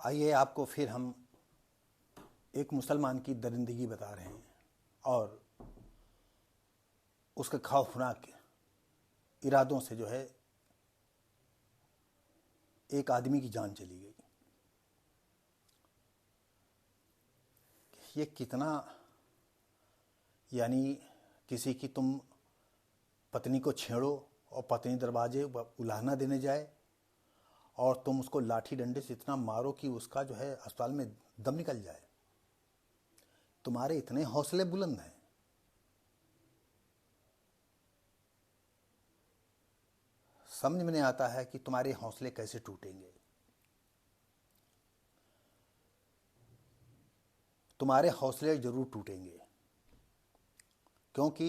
आइए आपको फिर हम एक मुसलमान की दरिंदगी बता रहे हैं और उसके खौफनाक इरादों से जो है एक आदमी की जान चली गई। ये कितना, यानी किसी की तुम पत्नी को छेड़ो और पत्नी दरवाजे उलाहना देने जाए और तुम उसको लाठी डंडे से इतना मारो कि उसका जो है अस्पताल में दम निकल जाए। तुम्हारे इतने हौसले बुलंद हैं। समझ में नहीं आता है कि तुम्हारे हौसले कैसे टूटेंगे। तुम्हारे हौसले जरूर टूटेंगे, क्योंकि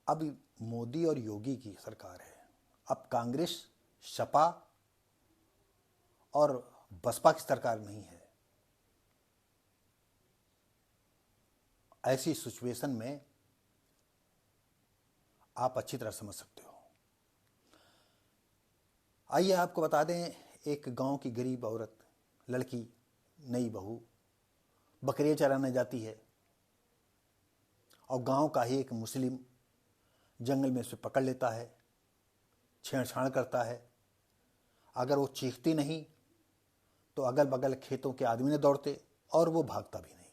अब मोदी और योगी की सरकार है। अब कांग्रेस, सपा और बसपा की सरकार नहीं है। ऐसी सिचुएशन में आप अच्छी तरह समझ सकते हो। आइए आपको बता दें, एक गांव की गरीब औरत, लड़की, नई बहू बकरियां चराने जाती है और गांव का ही एक मुस्लिम जंगल में उसे पकड़ लेता है, छेड़छाड़ करता है। अगर वो चीखती नहीं तो अगल बगल खेतों के आदमी ने दौड़ते और वो भागता भी नहीं।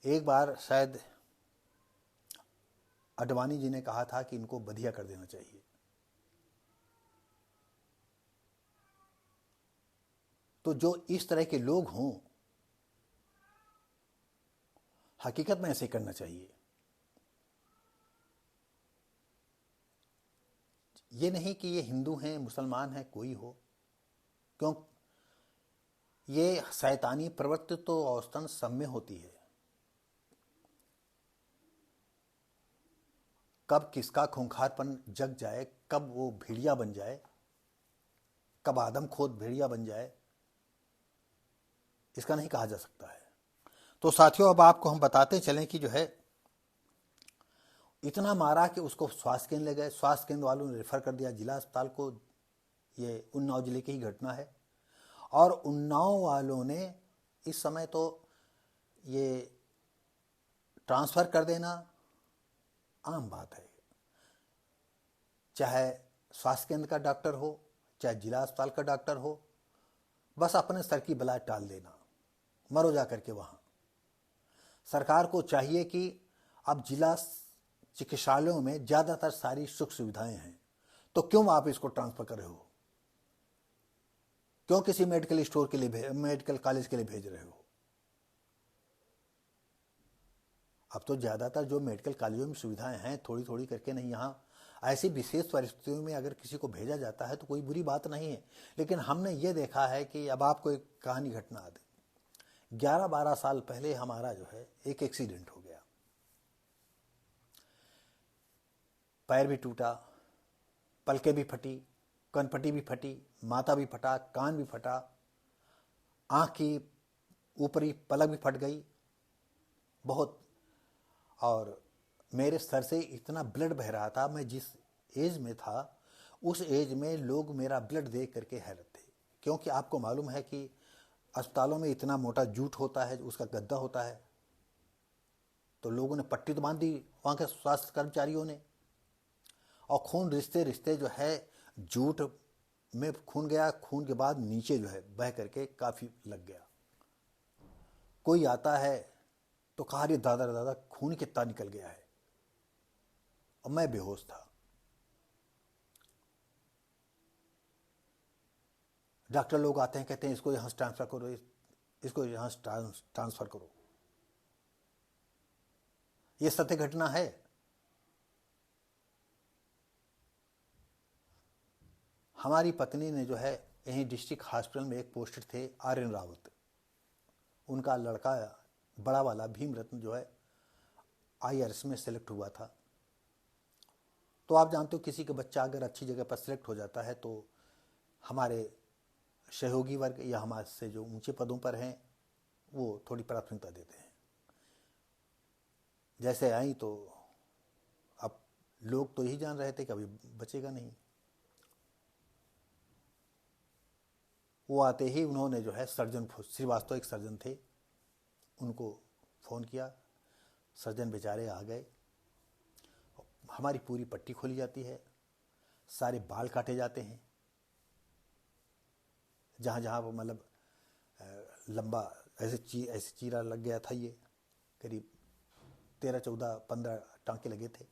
एक बार शायद अडवाणी जी ने कहा था कि इनको बधिया कर देना चाहिए। तो जो इस तरह के लोग हों, हकीकत में ऐसे करना चाहिए। ये नहीं कि ये हिंदू हैं, मुसलमान हैं, कोई हो, क्यों ये शैतानी प्रवृत्ति तो औसतन सब में होती है। कब किसका खूंखारपन जग जाए, कब वो भेड़िया बन जाए, कब आदमखोद भेड़िया बन जाए, इसका नहीं कहा जा सकता है। तो साथियों, अब आपको हम बताते चलें कि जो है इतना मारा कि उसको स्वास्थ्य केंद्र ले गए। स्वास्थ्य केंद्र वालों ने रेफर कर दिया जिला अस्पताल को। ये उन्नाव जिले की ही घटना है। और उन्नाव वालों ने इस समय तो ये ट्रांसफ़र कर देना आम बात है, चाहे स्वास्थ्य केंद्र का डॉक्टर हो, चाहे जिला अस्पताल का डॉक्टर हो, बस अपने सर की बलाय टाल देना, मरो जा करके वहाँ। सरकार को चाहिए कि अब जिला चिकित्सालयों में ज़्यादातर सारी सुख सुविधाएं हैं, तो क्यों आप इसको ट्रांसफ़र कर रहे हो? क्यों किसी मेडिकल स्टोर के लिए, मेडिकल कॉलेज के लिए भेज रहे हो? अब तो ज़्यादातर जो मेडिकल कॉलेजों में सुविधाएं हैं, थोड़ी थोड़ी करके नहीं, यहाँ ऐसी विशेष परिस्थितियों में अगर किसी को भेजा जाता है तो कोई बुरी बात नहीं है। लेकिन हमने ये देखा है कि अब आपको एक कहानी घटना याद है। 11-12 साल पहले हमारा जो है एक एक्सीडेंट हो गया। पैर भी टूटा, पलकें भी फटी, कनपट्टी भी फटी, माथा भी फटा, कान भी फटा, आँख की ऊपरी पलक भी फट गई बहुत। और मेरे सर से इतना ब्लड बह रहा था। मैं जिस एज में था उस एज में लोग मेरा ब्लड देख करके हैरत थे, क्योंकि आपको मालूम है कि अस्पतालों में इतना मोटा जूट होता है, उसका गद्दा होता है। तो लोगों ने पट्टी तो बांध दी वहाँ के स्वास्थ्य कर्मचारियों ने, और खून रिश्ते रिश्ते जो है जूट में खून गया। खून के बाद नीचे जो है बह करके काफ़ी लग गया। कोई आता है तो कहा, अरे दादा दादा खून कितना निकल गया है, और मैं बेहोश था। डॉक्टर लोग आते हैं, कहते हैं इसको यहाँ से ट्रांसफ़र करो, इसको यहाँ से ट्रांसफ़र करो। ये सत्य घटना है। हमारी पत्नी ने जो है यहीं डिस्ट्रिक्ट हॉस्पिटल में एक पोस्टेड थे आर्यन रावत, उनका लड़का बड़ा वाला भीम रत्न जो है IRS में सेलेक्ट हुआ था। तो आप जानते हो किसी का बच्चा अगर अच्छी जगह पर सेलेक्ट हो जाता है तो हमारे सहयोगी वर्ग या हमारे से जो ऊंचे पदों पर हैं वो थोड़ी प्राथमिकता देते हैं। जैसे आई तो अब लोग तो यही जान रहे थे कि अभी बचेगा नहीं। वो आते ही उन्होंने जो है सर्जन, श्रीवास्तव एक सर्जन थे, उनको फ़ोन किया। सर्जन बेचारे आ गए, हमारी पूरी पट्टी खोली जाती है, सारे बाल काटे जाते हैं, जहाँ जहाँ वो मतलब लंबा ऐसे चीरा लग गया था। ये करीब 13, 14, 15 टांके लगे थे।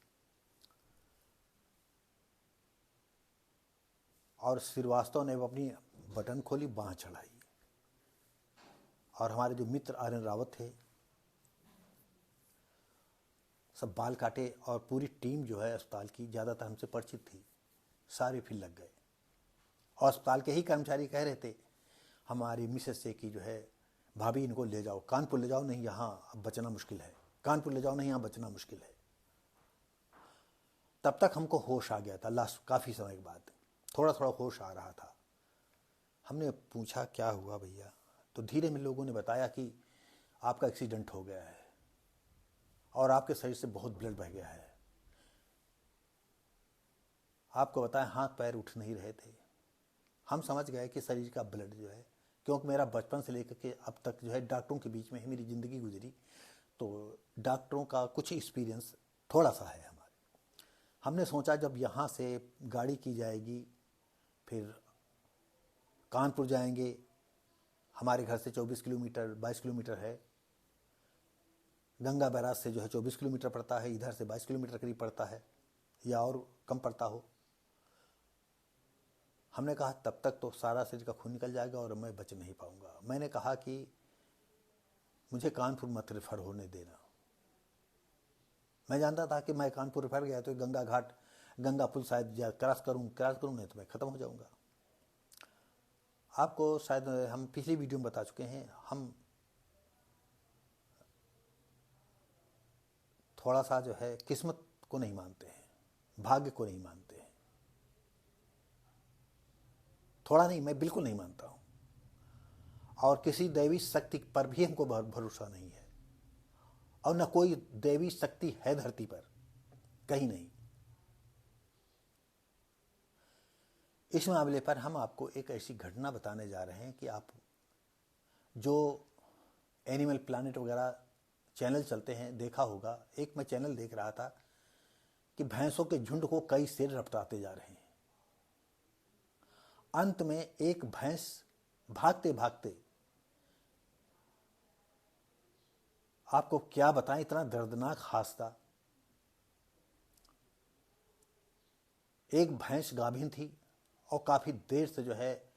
और श्रीवास्तव ने अपनी बटन खोली, बाँह चढ़ाई, और हमारे जो मित्र आर्यन रावत थे सब बाल काटे, और पूरी टीम जो है अस्पताल की ज़्यादातर हमसे परिचित थी, सारे फिर लग गए। और अस्पताल के ही कर्मचारी कह रहे थे हमारी मिसेस से कि जो है भाभी इनको ले जाओ, कानपुर ले जाओ, नहीं यहाँ अब बचना मुश्किल है, कानपुर ले जाओ, नहीं यहाँ बचना मुश्किल है। तब तक हमको होश आ गया था, लास्ट काफ़ी समय के बाद थोड़ा थोड़ा होश आ रहा था। हमने पूछा क्या हुआ भैया, तो धीरे में लोगों ने बताया कि आपका एक्सीडेंट हो गया है और आपके शरीर से बहुत ब्लड बह गया है। आपको बताएं हाथ पैर उठ नहीं रहे थे। हम समझ गए कि शरीर का ब्लड जो है, क्योंकि मेरा बचपन से लेकर के अब तक जो है डॉक्टरों के बीच में ही मेरी ज़िंदगी गुजरी, तो डॉक्टरों का कुछ एक्सपीरियंस थोड़ा सा है हमारे। हमने सोचा जब यहाँ से गाड़ी की जाएगी, फिर कानपुर जाएंगे, हमारे घर से 24 किलोमीटर 22 किलोमीटर है, गंगा बैराज से जो है 24 किलोमीटर पड़ता है, इधर से 22 किलोमीटर करीब पड़ता है या और कम पड़ता हो। हमने कहा तब तक तो सारा शरीर का खून निकल जाएगा और मैं बच नहीं पाऊंगा। मैंने कहा कि मुझे कानपुर मत रेफर होने देना। मैं जानता था कि मैं कानपुर रेफर गया तो गंगा घाट, गंगा पुल शायद क्रॉस करूँ नहीं तो मैं ख़त्म हो जाऊंगा। आपको शायद हम पिछली वीडियो में बता चुके हैं, हम थोड़ा सा जो है किस्मत को नहीं मानते हैं, भाग्य को नहीं मानते हैं। थोड़ा नहीं, मैं बिल्कुल नहीं मानता हूँ। और किसी दैवी शक्ति पर भी हमको भरोसा नहीं है, और न कोई दैवी शक्ति है धरती पर, कहीं नहीं। इस मामले पर हम आपको एक ऐसी घटना बताने जा रहे हैं कि आप जो एनिमल प्लैनेट वगैरह चैनल चलते हैं देखा होगा। एक मैं चैनल देख रहा था कि भैंसों के झुंड को कई शेर रपटाते जा रहे हैं। अंत में एक भैंस भागते भागते, आपको क्या बताएं, इतना दर्दनाक हादसा। एक भैंस गाभिन थी और काफ़ी देर से जो है,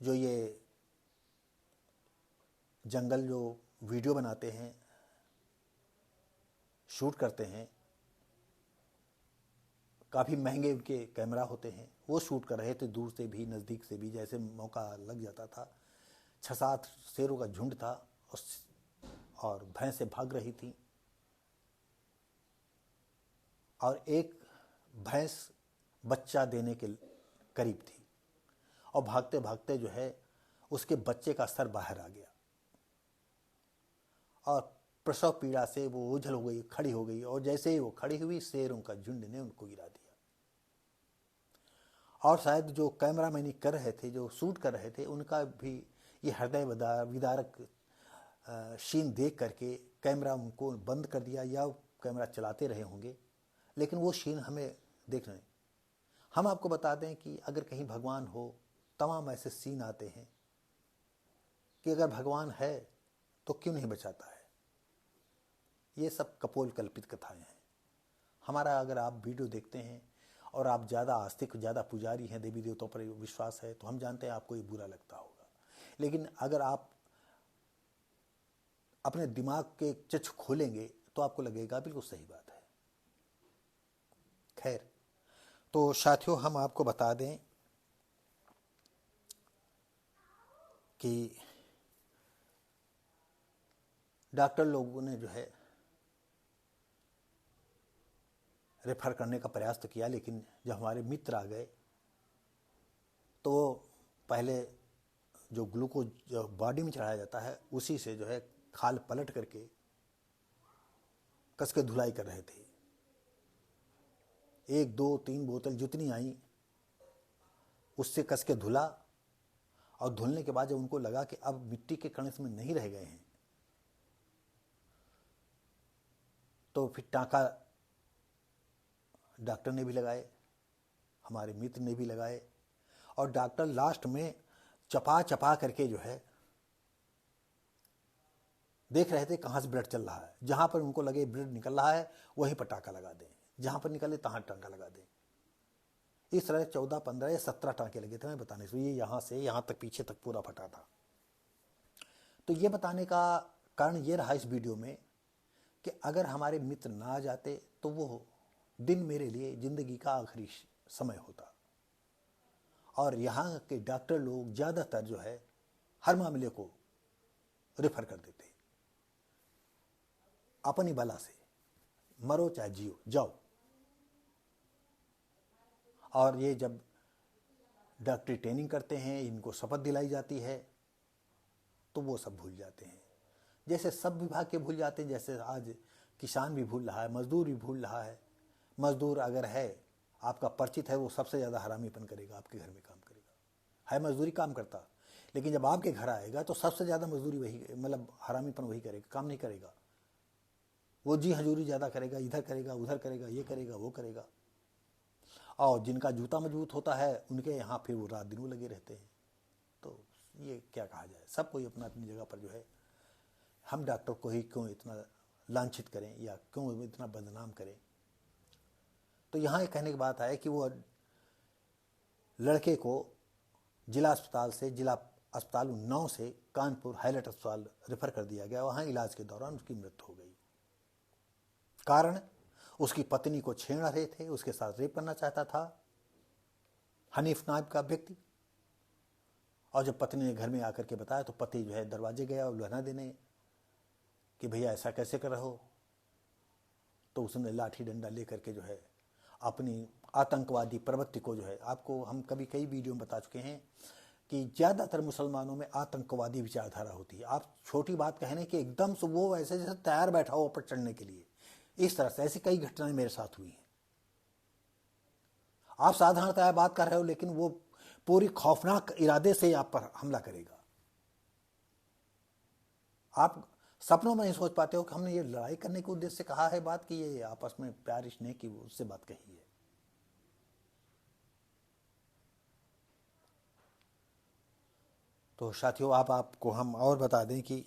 जो ये जंगल जो वीडियो बनाते हैं, शूट करते हैं, काफ़ी महंगे उनके कैमरा होते हैं, वो शूट कर रहे थे, दूर से भी नज़दीक से भी, जैसे मौका लग जाता था। 6-7 शेरों का झुंड था और भैंसें भाग रही थी, और एक भैंस बच्चा देने के करीब थी, और भागते भागते जो है उसके बच्चे का सर बाहर आ गया, और प्रसव पीड़ा से वो ओझल हो गई, खड़ी हो गई, और जैसे ही वो खड़ी हुई शेरों का झुंड ने उनको गिरा दिया। और शायद जो कैमरामैनी कर रहे थे, जो शूट कर रहे थे, उनका भी ये हृदय विदारक सीन देख करके कैमरा उनको बंद कर दिया, या कैमरा चलाते रहे होंगे, लेकिन वो सीन हमें देखना है। हम आपको बता दें कि अगर कहीं भगवान हो, तमाम ऐसे सीन आते हैं कि अगर भगवान है तो क्यों नहीं बचाता है। ये सब कपोल कल्पित कथाएं हैं। हमारा अगर आप वीडियो देखते हैं और आप ज़्यादा आस्तिक, ज़्यादा पुजारी हैं, देवी देवताओं पर विश्वास है, तो हम जानते हैं आपको ये बुरा लगता होगा। लेकिन अगर आप अपने दिमाग के चक्षु खोलेंगे तो आपको लगेगा बिल्कुल सही बात है। खैर, तो साथियों, हम आपको बता दें कि डॉक्टर लोगों ने जो है रेफर करने का प्रयास तो किया, लेकिन जब हमारे मित्र आ गए तो पहले जो ग्लूकोज जो बॉडी में चढ़ाया जाता है, उसी से जो है खाल पलट करके कस के धुलाई कर रहे थे। 1 2 3 बोतल जितनी आई उससे कस के धुला, और धुलने के बाद जब उनको लगा कि अब मिट्टी के कण इसमें नहीं रह गए हैं, तो फिर टाँका डॉक्टर ने भी लगाए, हमारे मित्र ने भी लगाए, और डॉक्टर लास्ट में चपा चपा करके जो है देख रहे थे कहाँ से ब्लड चल रहा है। जहाँ पर उनको लगे ब्लड निकल रहा है वहीं पर टाँका लगा दें, जहाँ पर निकले तहाँ टाँका लगा दें। इस तरह 14 15 या 17 टाँके लगे थे मैं बताने से, ये यहाँ से यहाँ तक पीछे तक पूरा फटा था। तो ये बताने का कारण ये रहा इस वीडियो में कि अगर हमारे मित्र ना आ जाते तो वो दिन मेरे लिए ज़िंदगी का आखिरी समय होता। और यहाँ के डॉक्टर लोग ज़्यादातर जो है हर मामले को रेफर कर देते, अपनी बला से मरो चाहे जियो जाओ। और ये जब डॉक्टरी ट्रेनिंग करते हैं, इनको शपथ दिलाई जाती है, तो वो सब भूल जाते हैं। जैसे सब विभाग के भूल जाते हैं, जैसे आज किसान भी भूल रहा है, मजदूर भी भूल रहा है। मजदूर अगर है, आपका परिचित है, वो सबसे ज़्यादा हरामीपन करेगा, आपके घर में काम करेगा, है मजदूरी काम करता, लेकिन जब आपके घर आएगा तो सबसे ज़्यादा मजदूरी वही, मतलब हरामीपन वही करेगा, काम नहीं करेगा। वो जी हजूरी ज़्यादा करेगा, इधर करेगा उधर करेगा, ये करेगा वो करेगा। और जिनका जूता मजबूत होता है उनके यहाँ फिर वो रात दिन वो लगे रहते हैं। तो ये क्या कहा जाए, सब कोई अपना अपनी जगह पर जो है, हम डॉक्टर को ही क्यों इतना लांछित करें या क्यों इतना बदनाम करें। तो यहाँ एक कहने की बात है कि वो लड़के को जिला अस्पताल से, जिला अस्पताल उन्नाव से कानपुर हाईलाइट अस्पताल रेफर कर दिया गया। वहाँ इलाज के दौरान उसकी मृत्यु हो गई। कारण उसकी पत्नी को छेड़ रहे थे, उसके साथ रेप करना चाहता था हनीफ नाम का व्यक्ति। और जब पत्नी ने घर में आकर के बताया तो पति जो है दरवाजे गया उल्हाना देने कि भैया ऐसा कैसे कर रहे हो। तो उसने लाठी डंडा लेकर के जो है अपनी आतंकवादी प्रवृत्ति को जो है, आपको हम कई वीडियो में बता चुके हैं कि ज़्यादातर मुसलमानों में आतंकवादी विचारधारा होती है। आप छोटी बात कहने कि एकदम से वो ऐसे जैसे तैयार बैठा हो ऊपर चढ़ने के लिए, इस तरह से ऐसी कई घटनाएं मेरे साथ हुई हैं। आप साधारणतः बात कर रहे हो, लेकिन वो पूरी खौफनाक इरादे से आप पर हमला करेगा। आप सपनों में नहीं सोच पाते हो कि हमने ये लड़ाई करने के उद्देश्य से कहा है बात, की ये आपस में प्यार स्नेह की उससे बात कही है। तो साथियों, आपको हम और बता दें कि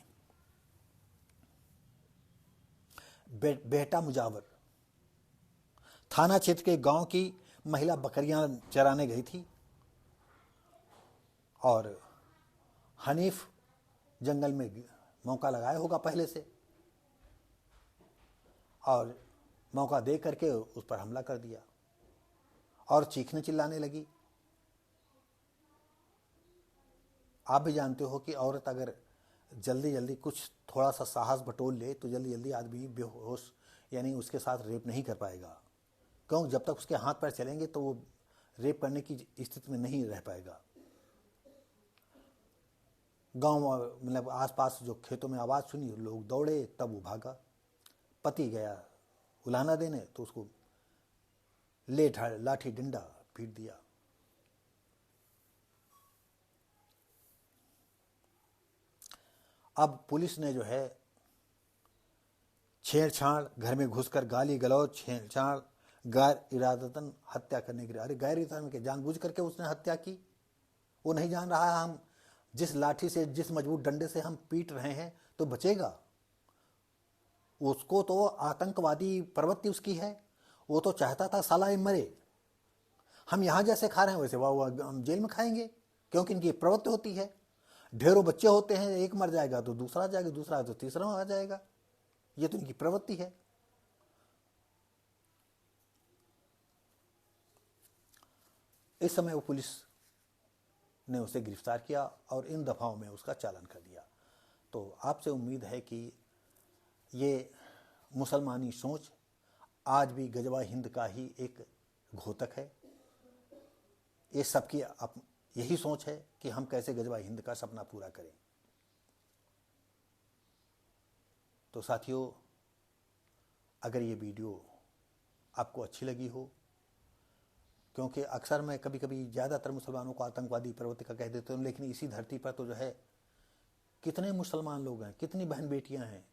बेहटा मुजावर थाना क्षेत्र के गांव की महिला बकरियां चराने गई थी और हनीफ जंगल में मौका लगाया होगा पहले से, और मौका दे करके उस पर हमला कर दिया और चीखने चिल्लाने लगी। आप भी जानते हो कि औरत अगर जल्दी जल्दी कुछ थोड़ा सा साहस बटोर ले तो जल्दी जल्दी आदमी बेहोश, यानी उसके साथ रेप नहीं कर पाएगा। क्यों, जब तक उसके हाथ पैर चलेंगे तो वो रेप करने की स्थिति में नहीं रह पाएगा। गांव मतलब आसपास जो खेतों में आवाज़ सुनी, लोग दौड़े, तब वो भागा। पति गया उलाहना देने तो उसको लाठी डंडा पीट दिया। अब पुलिस ने जो है छेड़छाड़, घर में घुसकर गाली गलौज, छेड़छाड़, गैर इरादतन हत्या करने के लिए, अरे गैर इरादतन के जानबूझ करके उसने हत्या की। वो नहीं जान रहा है हम जिस लाठी से, जिस मजबूत डंडे से हम पीट रहे हैं तो बचेगा। उसको तो आतंकवादी प्रवृत्ति उसकी है, वो तो चाहता था साला ये मरे। हम यहाँ जैसे खा रहे हैं वैसे वह हम जेल में खाएंगे, क्योंकि इनकी प्रवृत्ति होती है। ढेरों बच्चे होते हैं, एक मर जाएगा तो दूसरा आ जाएगा, दूसरा तो तीसरा आ जाएगा, ये तो इनकी प्रवृत्ति है। इस समय वो पुलिस ने उसे गिरफ्तार किया और इन दफाओं में उसका चालान कर दिया। तो आपसे उम्मीद है कि ये मुसलमानी सोच आज भी गजवा हिंद का ही एक घोतक है। ये सबकी यही सोच है कि हम कैसे गजवा हिंद का सपना पूरा करें। तो साथियों, अगर ये वीडियो आपको अच्छी लगी हो क्योंकि अक्सर मैं कभी कभी ज़्यादातर मुसलमानों को आतंकवादी प्रवृत्ति का कह देता हूँ, लेकिन इसी धरती पर तो जो है कितने मुसलमान लोग हैं, कितनी बहन बेटियां हैं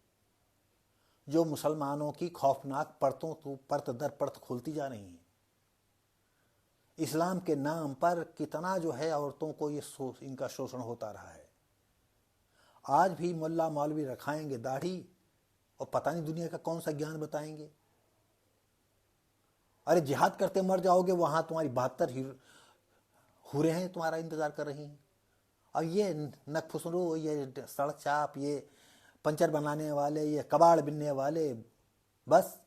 जो मुसलमानों की खौफनाक परतों तो परत दर परत खोलती जा रही हैं। इस्लाम के नाम पर कितना जो है औरतों को ये इनका शोषण होता रहा है। आज भी मुल्ला मौलवी रखाएंगे दाढ़ी और पता नहीं दुनिया का कौन सा ज्ञान बताएंगे। अरे जिहाद करते मर जाओगे, वहां तुम्हारी 72 हुरे हैं तुम्हारा इंतजार कर रही हैं। और ये नकफुसरू, ये सड़क चाप, ये पंचर बनाने वाले, ये कबाड़ बिनने वाले, बस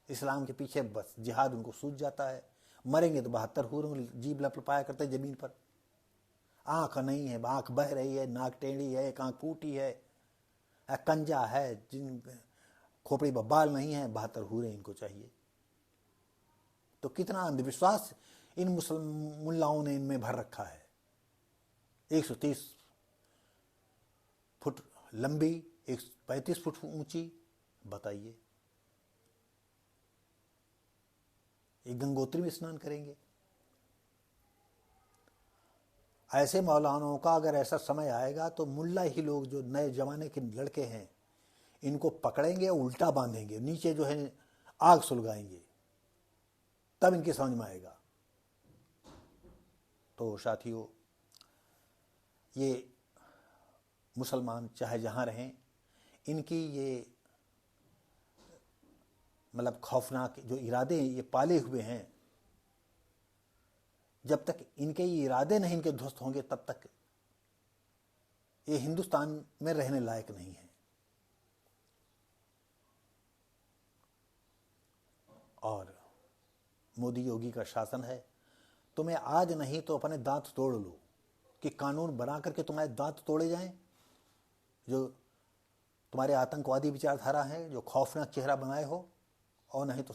इस्लाम के पीछे बस जिहाद उनको सूझ जाता है। मरेंगे तो 72 हुरे जीभ लपलपाया करते जमीन पर। आंख नहीं है, आंख बह रही है, नाक टेढ़ी है, एक आंख फूटी है, कंजा है, जिन खोपड़ी पर बाल नहीं है, 72 हुरे इनको चाहिए। तो कितना अंधविश्वास इन मुल्लाओं ने इनमें भर रखा है। 130 फुट लंबी, 135 फुट ऊंची, बताइए ये गंगोत्री में स्नान करेंगे? ऐसे मौलानाओं का अगर ऐसा समय आएगा तो मुल्ला ही लोग, जो नए जमाने के लड़के हैं, इनको पकड़ेंगे, उल्टा बांधेंगे, नीचे जो है आग सुलगाएंगे, तब इनकी समझ में आएगा। तो साथियों, ये मुसलमान चाहे जहाँ रहें, इनकी ये मतलब खौफनाक जो इरादे ये पाले हुए हैं, जब तक इनके ये इरादे नहीं इनके ध्वस्त होंगे तब तक ये हिंदुस्तान में रहने लायक नहीं है। और मोदी योगी का शासन है, तुम्हें आज नहीं तो अपने दांत तोड़ लो, कि कानून बना करके तुम्हारे दांत तोड़े जाएं। जो तुम्हारे आतंकवादी विचारधारा है, जो खौफनाक चेहरा बनाए हो, और नहीं तो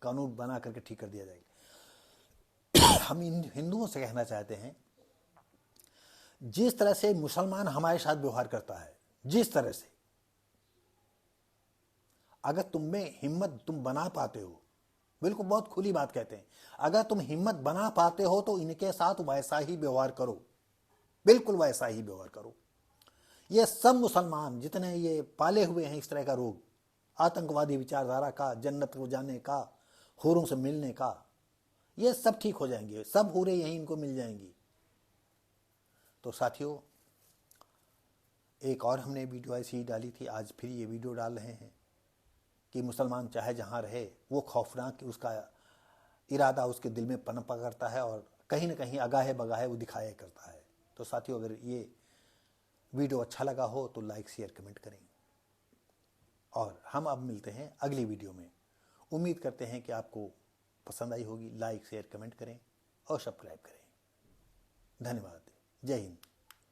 कानून बना करके ठीक कर दिया जाएगा। हम इन हिंदुओं से कहना चाहते हैं, जिस तरह से मुसलमान हमारे साथ व्यवहार करता है, जिस तरह से, अगर तुम में हिम्मत तुम बना पाते हो, बिल्कुल बहुत खुली बात कहते हैं, अगर तुम हिम्मत बना पाते हो तो इनके साथ वैसा ही व्यवहार करो, बिल्कुल वैसा ही व्यवहार करो। ये सब मुसलमान जितने ये पाले हुए हैं इस तरह का रोग, आतंकवादी विचारधारा का, जन्नत को जाने का, हूरों से मिलने का, ये सब ठीक हो जाएंगे, सब हूरें यहीं इनको मिल जाएंगी। तो साथियों, एक और हमने वीडियो ऐसी ही डाली थी, आज फिर ये वीडियो डाल रहे हैं कि मुसलमान चाहे जहाँ रहे, वो खौफनाक उसका इरादा उसके दिल में पनपा करता है और कहीं ना कहीं अगाहे बगाहे वो दिखाया करता है। तो साथियों, अगर ये वीडियो अच्छा लगा हो तो लाइक शेयर कमेंट करें, और हम अब मिलते हैं अगली वीडियो में। उम्मीद करते हैं कि आपको पसंद आई होगी। लाइक शेयर कमेंट करें और सब्सक्राइब करें। धन्यवाद। जय हिंद।